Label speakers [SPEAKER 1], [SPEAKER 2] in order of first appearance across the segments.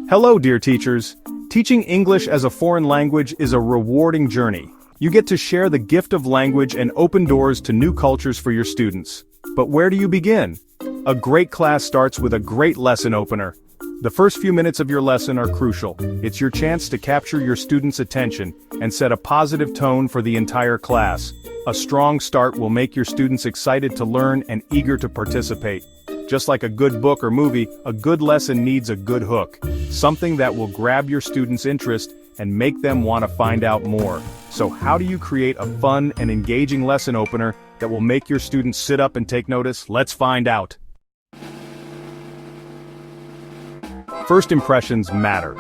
[SPEAKER 1] Hello, dear teachers. Teaching English as a foreign language is a rewarding journey. You get to share the gift of language and open doors to new cultures for your students. But where do you begin? A great class starts with a great lesson opener. The first few minutes of your lesson are crucial. It's your chance to capture your students' attention and set a positive tone for the entire class. A strong start will make your students excited to learn and eager to participate. Just like a good book or movie, a good lesson needs a good hook. Something that will grab your students' interest and make them want to find out more. So how do you create a fun and engaging lesson opener that will make your students sit up and take notice? Let's find out. First impressions matter.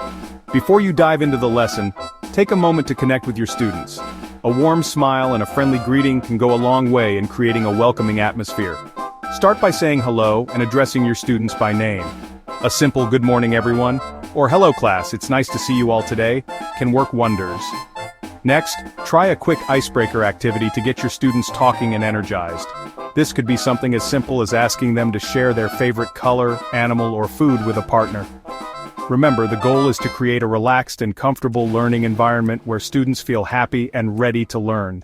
[SPEAKER 1] Before you dive into the lesson, take a moment to connect with your students. A warm smile and a friendly greeting can go a long way in creating a welcoming atmosphere. Start by saying hello and addressing your students by name. A simple "good morning everyone" or "hello class, it's nice to see you all today" can work wonders. Next, try a quick icebreaker activity to get your students talking and energized. This could be something as simple as asking them to share their favorite color, animal, or food with a partner. Remember, the goal is to create a relaxed and comfortable learning environment where students feel happy and ready to learn.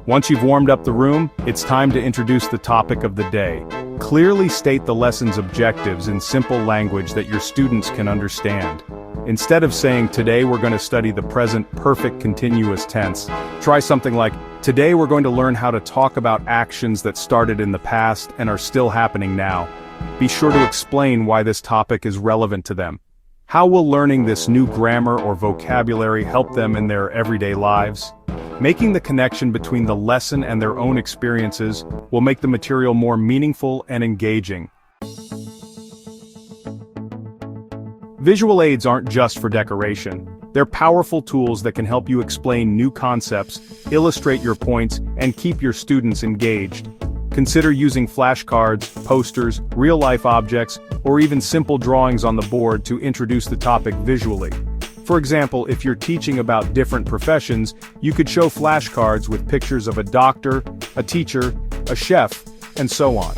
[SPEAKER 1] Once you've warmed up the room, it's time to introduce the topic of the day. Clearly state the lesson's objectives in simple language that your students can understand. Instead of saying, "Today we're going to study the present perfect continuous tense," try something like, "Today we're going to learn how to talk about actions that started in the past and are still happening now." Be sure to explain why this topic is relevant to them. How will learning this new grammar or vocabulary help them in their everyday lives? Making the connection between the lesson and their own experiences will make the material more meaningful and engaging. Visual aids aren't just for decoration. They're powerful tools that can help you explain new concepts, illustrate your points, and keep your students engaged. Consider using flashcards, posters, real-life objects, or even simple drawings on the board to introduce the topic visually. For example, if you're teaching about different professions, you could show flashcards with pictures of a doctor, a teacher, a chef, and so on.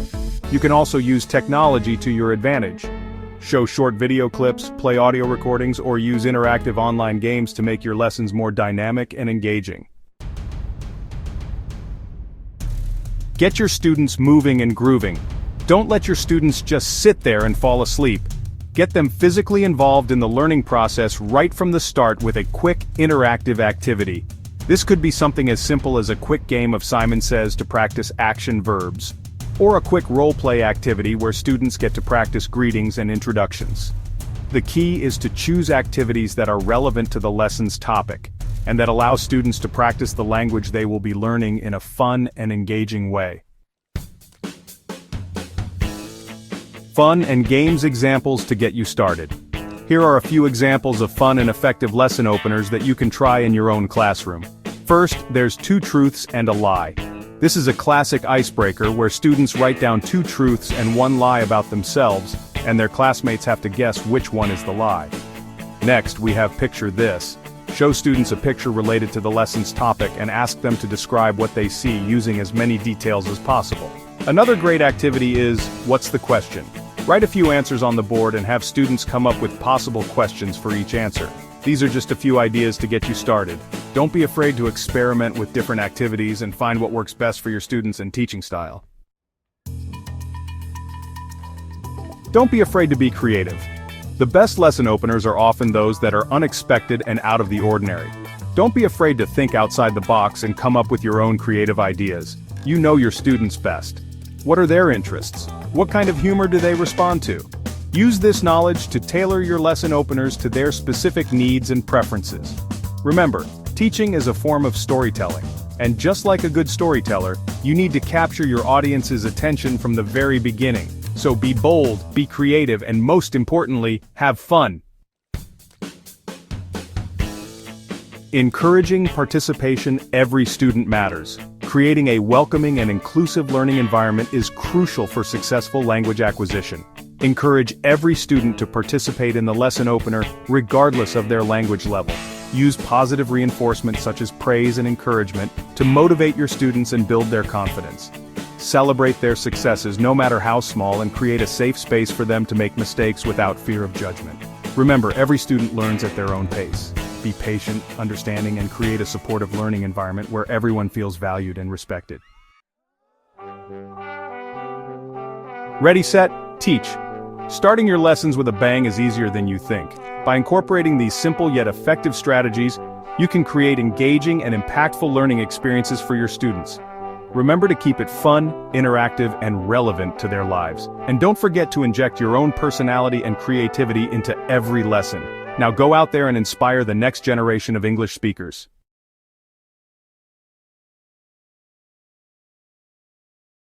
[SPEAKER 1] You can also use technology to your advantage. Show short video clips, play audio recordings, or use interactive online games to make your lessons more dynamic and engaging. Get your students moving and grooving. Don't let your students just sit there and fall asleep. Get them physically involved in the learning process right from the start with a quick, interactive activity. This could be something as simple as a quick game of Simon Says to practice action verbs, or a quick role-play activity where students get to practice greetings and introductions. The key is to choose activities that are relevant to the lesson's topic, and that allow students to practice the language they will be learning in a fun and engaging way. Fun and games examples to get you started. Here are a few examples of fun and effective lesson openers that you can try in your own classroom. First, there's 2 truths and a lie. This is a classic icebreaker where students write down 2 truths and 1 lie about themselves, and their classmates have to guess which one is the lie. Next, we have Picture This. Show students a picture related to the lesson's topic and ask them to describe what they see using as many details as possible. Another great activity is, What's the question? Write a few answers on the board and have students come up with possible questions for each answer. These are just a few ideas to get you started. Don't be afraid to experiment with different activities and find what works best for your students and teaching style. Don't be afraid to be creative. The best lesson openers are often those that are unexpected and out of the ordinary. Don't be afraid to think outside the box and come up with your own creative ideas. You know your students best. What are their interests? What kind of humor do they respond to? Use this knowledge to tailor your lesson openers to their specific needs and preferences. Remember, teaching is a form of storytelling, and just like a good storyteller, you need to capture your audience's attention from the very beginning. So be bold, be creative, and most importantly, have fun. Encouraging participation. Every student matters. Creating a welcoming and inclusive learning environment is crucial for successful language acquisition. Encourage every student to participate in the lesson opener, regardless of their language level. Use positive reinforcement such as praise and encouragement to motivate your students and build their confidence. Celebrate their successes no matter how small and create a safe space for them to make mistakes without fear of judgment. Remember, every student learns at their own pace. Be patient, understanding, and create a supportive learning environment where everyone feels valued and respected. Ready, set, teach. Starting your lessons with a bang is easier than you think. By incorporating these simple yet effective strategies, you can create engaging and impactful learning experiences for your students. Remember to keep it fun, interactive, and relevant to their lives. And don't forget to inject your own personality and creativity into every lesson. Now go out there and inspire the next generation of English speakers.